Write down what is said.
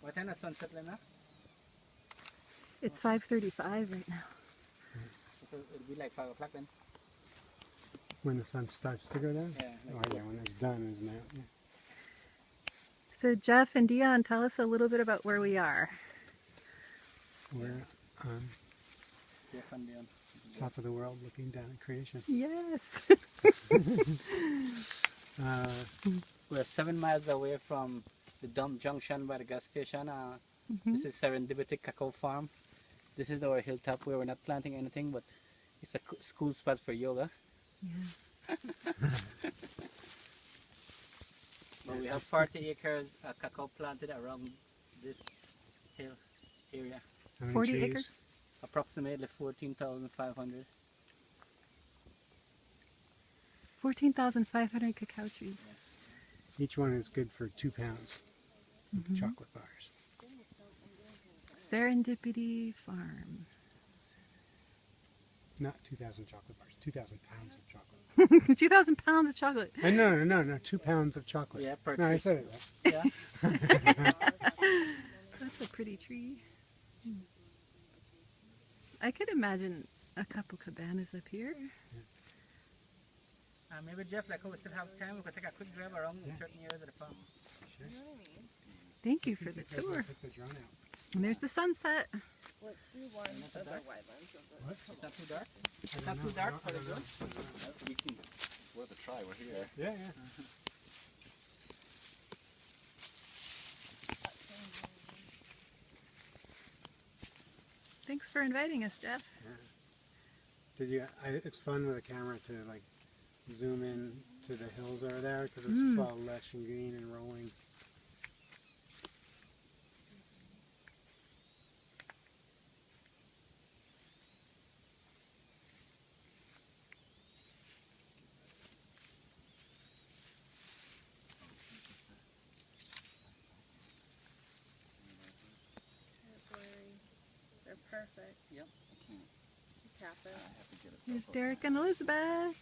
What time is sunset right now? It's 5:35 right now. So it'll be like 5 o'clock then. When the sun starts to go down? Yeah. Oh yeah, when it's done, isn't it? Yeah. So Jeff and Dion, tell us a little bit about where we are. We're on Jeff and Dion. top of the world looking down at creation. Yes. We're 7 miles away from the dump junction by the gas station. This is Serendipity Cacao Farm. This is our hilltop where we're not planting anything, but it's a school spot for yoga. Yeah. But we have 40 acres of cacao planted around this hill area. How many 40 trees? acres? Approximately 14,500. 14,500 cacao trees. Each one is good for 2 pounds of chocolate bars. Serendipity Farm. Not 2,000 chocolate bars, 2,000 pounds of chocolate. 2,000 pounds of chocolate. No, 2 pounds of chocolate. Yeah, per No, I tree. said it right. Yeah. That's a pretty tree. I could imagine a couple cabanas up here. Maybe Jeff, like, we still have time, we could take a quick drive around in certain areas of the farm. Sure. Thank you for the Because tour. I'll take the drone out. And there's the sunset. Let's do one of the wetlands of the... What? It's not too dark? It's I not don't too know. dark I for the don't know. drone? I don't know. We can, it's worth a try, we're here. Yeah, yeah. Thanks for inviting us, Jeff. Did you? It's fun with a camera to like zoom in to the hills over there because it's just all lush and green and rolling. They're perfect. Yep. Tap it. Here's Derek and Elizabeth.